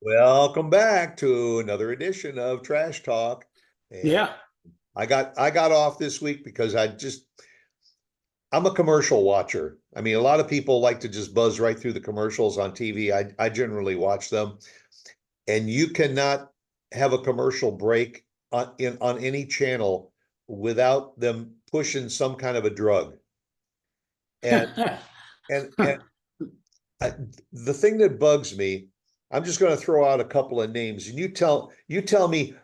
Welcome back to another edition of Trash Talk. And Yeah. I got off this week because I'm a commercial watcher. I mean, a lot of people like to just buzz right through the commercials on TV. I generally watch them, and you cannot have a commercial break on any channel without them pushing some kind of a drug. And and I, the thing that bugs me, I'm just going to throw out a couple of names, and you tell me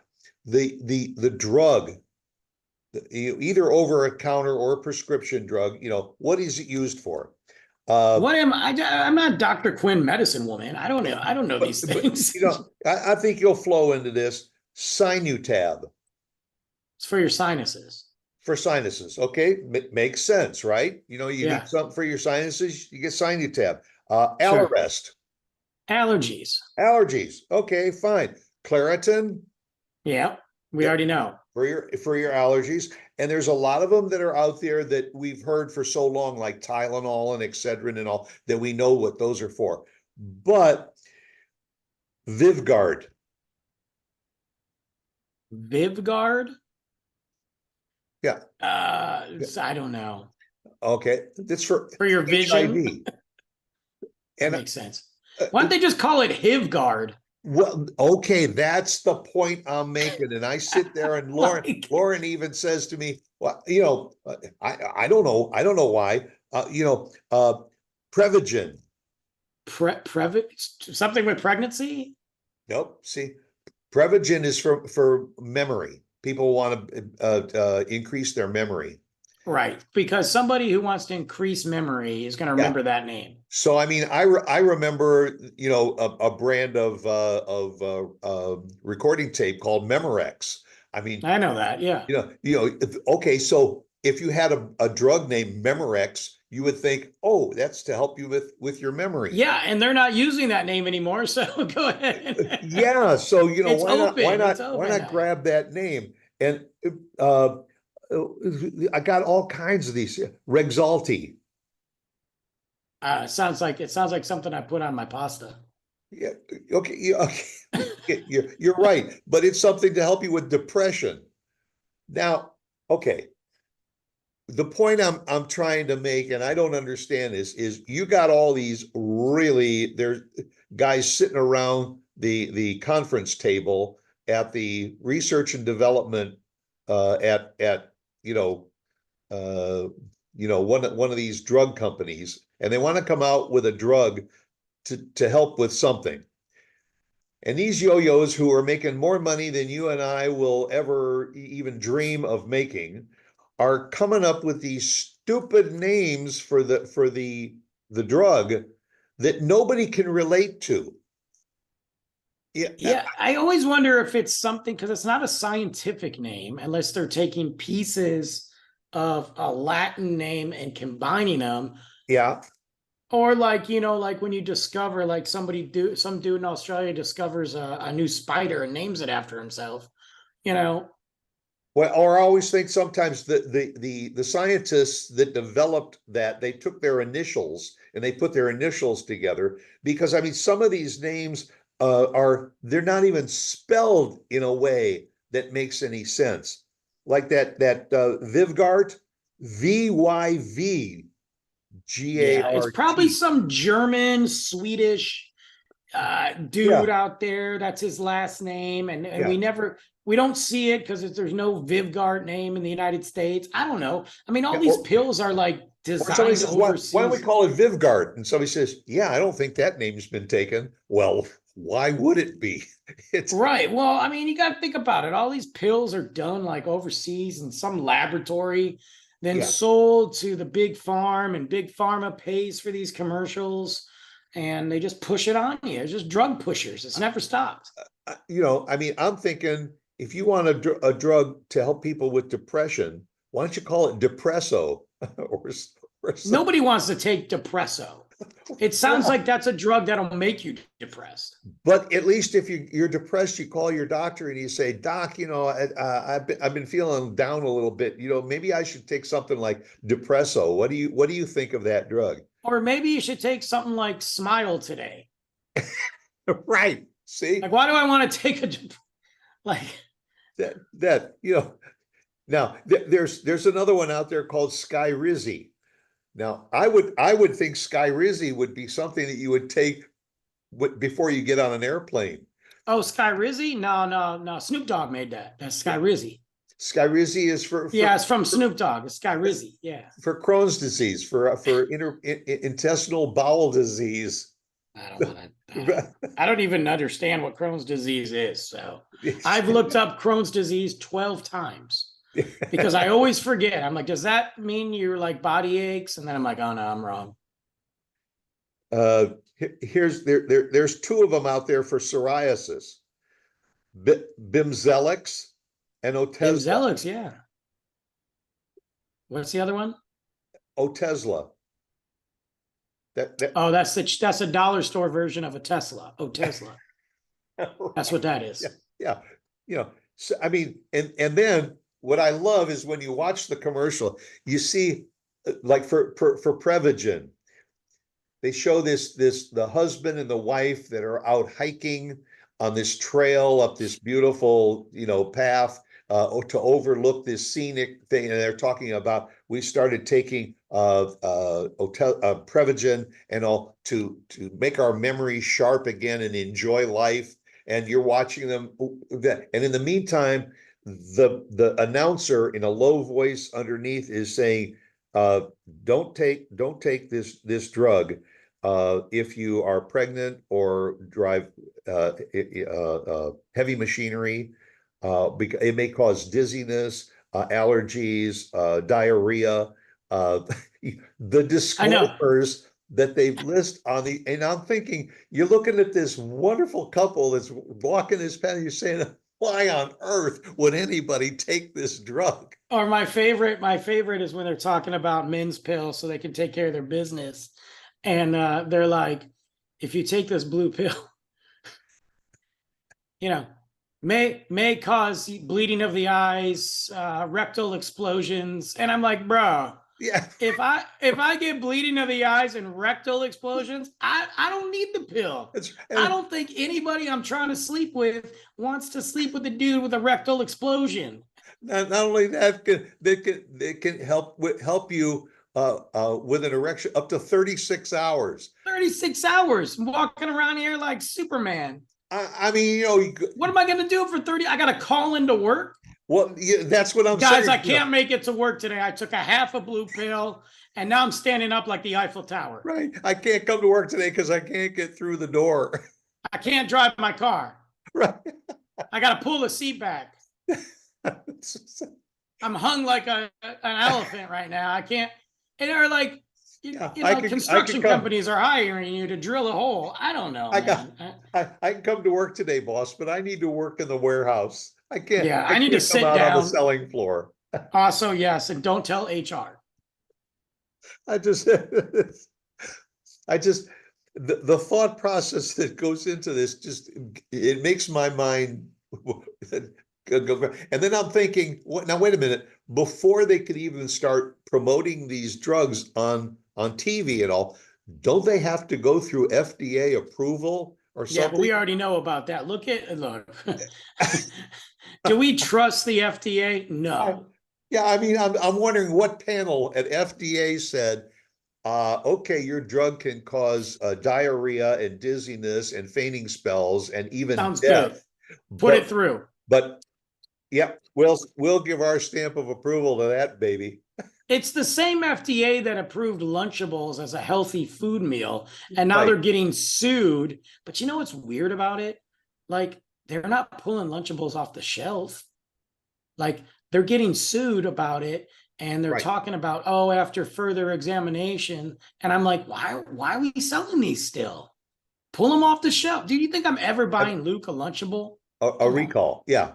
the drug, either over a counter or a prescription drug. What is it used for? Uh, What am I? I'm not Dr. Quinn medicine woman. I don't know. I don't know these but things. I think you'll flow into this. Sinutab It's for your sinuses. for sinuses. Okay, makes sense, right? You Yeah, need something for your sinuses, you get Sinutab. sure. Allerest, Allergies. allergies. Okay, fine. Claritin, Yeah, we already know. for your allergies. And there's a lot of them that are out there that we've heard for so long, like Tylenol and Excedrin and all, that we know what those are for. But Vivgard, Vivgard. yeah, I don't know. okay, that's for For your vision. HIV. That And makes sense. Why don't they just call it Hivgard? well, okay, that's the point I'm making. And I sit there, and Lauren, Like Lauren even says to me, well, I don't know why. Prevagen. something with pregnancy? Nope. See, Prevagen is for memory. People want to increase their memory. Right. Because somebody who wants to increase memory is going to Yeah. remember that name. So I mean, I remember a brand of recording tape called Memorex. I mean, I know that. Yeah. okay. So if you had a drug named Memorex, you would think, oh, that's to help you with your memory. Yeah, and they're not using that name anymore. So go ahead. Yeah. So It's why not? Why open. It's not? Why open not now. grab that name? And uh, I got all kinds of these. Rexalti. It sounds like something I put on my pasta. Yeah. Okay. Okay. You're right, but it's something to help you with depression. Now, okay. The point I'm trying to make, and I don't understand this, is you got all these really there's guys sitting around the conference table at the research and development at you know one of these drug companies, and they want to come out with a drug to help with something. And these yo-yos who are making more money than you and I will ever even dream of making are coming up with these stupid names for the drug that nobody can relate to. Yeah, Yeah, I always wonder if it's something because it's not a scientific name unless they're taking pieces of a Latin name and combining them. yeah. Or like when you discover some dude in Australia discovers a new spider and names it after himself. You know, Well, or I always think sometimes the scientists that developed that, they took their initials and they put their initials together, because I mean some of these names they're not even spelled in a way that makes any sense. Like that Vivgart, yeah, it's probably Vyvgart. some German, Swedish dude Yeah, out there. That's his last name, and yeah, we don't see it because there's no Vivgard name in the United States. I don't know. I mean, all yeah. these pills are like Or somebody designed says, why don't we overseas. call it Vivgart? And somebody says, yeah, I don't think that name's been taken. Well, why would it be? It's Right. Well, I mean, you got to think about it. All these pills are done like overseas in some laboratory, then yeah. sold to the big farm, and big pharma pays for these commercials, and they just push it on you. It's just drug pushers. It's never stopped. I mean, I'm thinking, if you want a drug to help people with depression, why don't you call it Depresso or or something? Nobody wants to take Depresso. It sounds Yeah. like that's a drug that'll make you depressed. But at least if you're depressed, you call your doctor and you say, Doc, I've been feeling down a little bit. Maybe I should take something like Depresso. What do you think of that drug? Or maybe you should take something like Smile today. Right. See, Like, why do I want to take a like? that now there's another one out there called Skyrizi. Now I would think Skyrizi would be something that you would take before you get on an airplane. Oh, Sky Rizzy? No. Snoop Dogg made that. That's Sky Rizzy. Skyrizi is for Yeah, it's from Snoop Dogg. It's Sky Rizzy. Yeah. for Crohn's disease, for intestinal bowel disease. I don't want to. I don't even understand what Crohn's disease is. So I've looked up Crohn's disease 12 times because I always forget. I'm like, does that mean you're like body aches? And then I'm like, oh no, I'm wrong. There's two of them out there for psoriasis. Bimzelx and Otezla. Bimzelx, yeah. What's the other one? Otezla. Oh, that's a dollar store version of a Tesla. Oh, Tesla. That's what that is. Yeah. So I mean, and then what I love is when you watch the commercial, you see like for Prevagen, they show the husband and the wife that are out hiking on this trail up this beautiful, path to overlook this scenic thing. And they're talking about, we started taking Prevagen and all to make our memory sharp again and enjoy life. And you're watching them. And in the meantime, the announcer in a low voice underneath is saying, don't take this drug if you are pregnant or drive heavy machinery, because it may cause dizziness, allergies, diarrhea. The disclaimers that they list on and I'm thinking, you're looking at this wonderful couple that's walking this path, you're saying, why on earth would anybody take this drug? Or my favorite is when they're talking about men's pills so they can take care of their business. And they're like, if you take this blue pill, may cause bleeding of the eyes, rectal explosions. And I'm like, bro, yeah, if I get bleeding of the eyes and rectal explosions, I don't need the pill. I don't think anybody I'm trying to sleep with wants to sleep with a dude with a rectal explosion. Not only that, they can help you with an erection up to 36 hours. 36 hours walking around here like Superman. I mean, what am I going to do for 30? I got to call into work. Well, yeah, that's what I'm saying. Guys, I saying. can't make it to work today. I took a half a blue pill and now I'm standing up like the Eiffel Tower. Right. I can't come to work today because I can't get through the door. I can't drive my car. Right. I got to pull the seat back. I'm hung like an elephant right now. I can't. And they're like, construction companies are hiring you to drill a hole. I don't know. I can come to work today, boss, but I need to work in the warehouse. I can't. Yeah, I need to sit down down on the selling floor. Also, yes, and don't tell HR. The thought process that goes into this it makes my mind go. And then I'm thinking, now wait a minute, before they could even start promoting these drugs on TV and all, don't they have to go through FDA approval or something? Yeah, but we already know about that. Look. Do we trust the FDA? No. Yeah, I mean, I'm wondering what panel at FDA said, okay, your drug can cause diarrhea and dizziness and fainting spells and even Sounds death. Good. Put it through. But yeah, we'll give our stamp of approval to that, baby. It's the same FDA that approved Lunchables as a healthy food meal, and now they're getting sued. But you know what's weird about it? Like, they're not pulling Lunchables off the shelf. Like, they're getting sued about it, and they're talking about, after further examination. And I'm like, why are we selling these still? Pull them off the shelf. Do you think I'm ever buying Luke a Lunchable? A recall, yeah.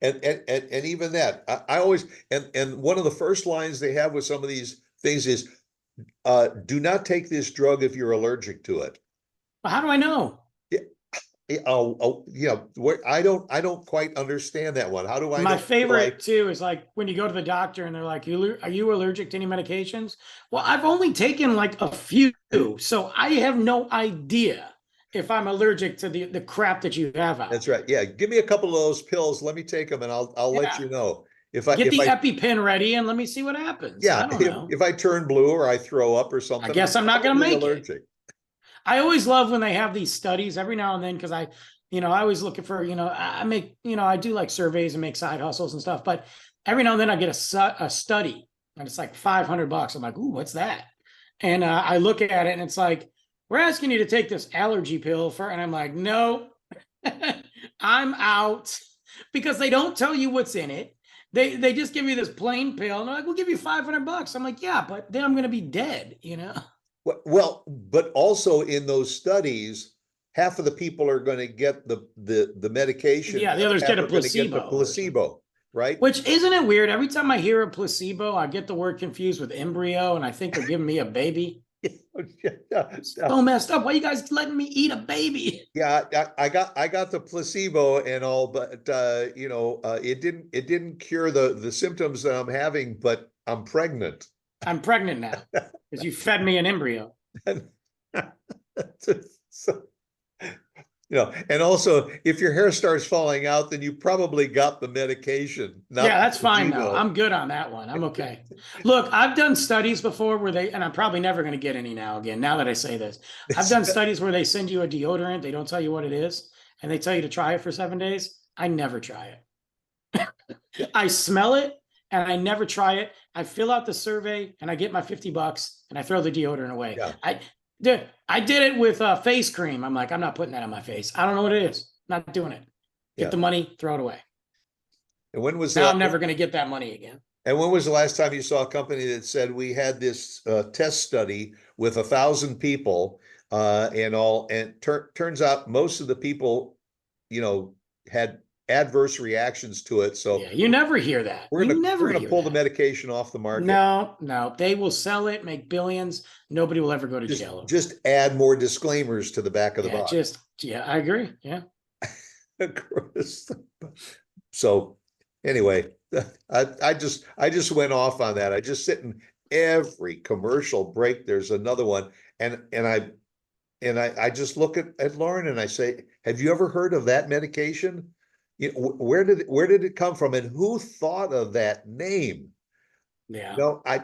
And even that, I always, and one of the first lines they have with some of these things is, do not take this drug if you're allergic to it. Well, how do I know? I don't quite understand that one. How do I My know? favorite too is like when you go to the doctor and they're like, are you allergic to any medications? Well, I've only taken like a few, so I have no idea if I'm allergic to the crap that you have out. That's right. Yeah, give me a couple of those pills. Let me take them, and I'll let Yeah. you know Get if the I EpiPen ready and let me see what happens. yeah I don't know. if I turn blue or I throw up or I something, guess I'm I'm not going to probably make it. allergic. I always love when they have these studies every now and then because I always looking for, I make, I do like surveys and make side hustles and stuff, but every now and then I get a study and it's like $500. I'm like, ooh, what's that? And I look at it and it's like, we're asking you to take this allergy pill and I'm like, no, I'm out because they don't tell you what's in it. They just give you this plain pill and they're like, we'll give you $500. I'm like, yeah, but then I'm going to be dead, Well, but also in those studies, half of the people are going to get the medication. Yeah, the other others half get a are going to get the placebo. placebo, right? Which isn't it weird? Every time I hear a placebo, I get the word confused with embryo, and I think they're giving me a baby. It's so messed up. Why are you guys letting me eat a baby? Yeah, I got the placebo and all, but it didn't cure the symptoms that I'm having, but I'm pregnant. I'm pregnant now because you fed me an embryo. So, and also if your hair starts falling out, then you probably got the medication. Yeah, that's fine though. I'm good on that one. I'm okay. Look, I've done studies before and I'm probably never going to get any now again, now that I say this. I've done studies where they send you a deodorant, they don't tell you what it is, and they tell you to try it for 7 days. I never try it. I smell it and I never try it. I fill out the survey and I get my $50 and I throw the deodorant away. Yeah. I did it with face cream. I'm like, I'm not putting that on my face. I don't know what it is. Not doing it. Get the money, throw it away. And when was now I'm never going to get that money again. And when was the last time you saw a company that said we had this test study with 1,000 people and turns out most of the people, had adverse reactions to it. So yeah, you never hear that. We're gonna pull the medication off the market. No, they will sell it, make billions. Nobody will ever go to jail. Just add more disclaimers to the back of the box. I agree. Yeah. So anyway, I just went off on that. I just sit in every commercial break. There's another one, and I just look at Lauren and I say, "Have you ever heard of that medication? Where did it come from, and who thought of that name?" Yeah. No, I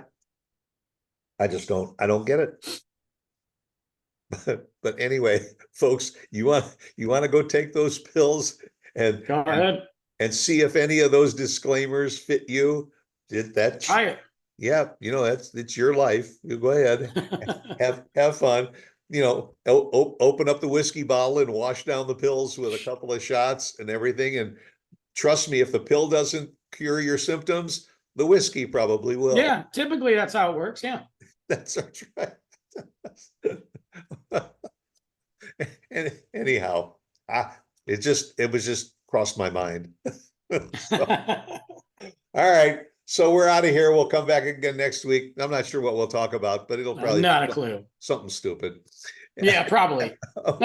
just don't. I don't get it. But anyway, folks, you want to go take those pills and go ahead and see if any of those disclaimers fit you. Try it. Yeah, it's your life. You go ahead, have fun. Open up the whiskey bottle and wash down the pills with a couple of shots and everything. And trust me, if the pill doesn't cure your symptoms, the whiskey probably will. Yeah, typically that's how it works. Yeah, that's right. And anyhow, it was just crossed my mind. So, all right. So we're out of here. We'll come back again next week. I'm not sure what we'll talk about, but it'll probably not a clue. Something stupid. Yeah, probably. All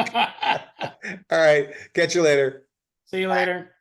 right. Catch you later. See you later.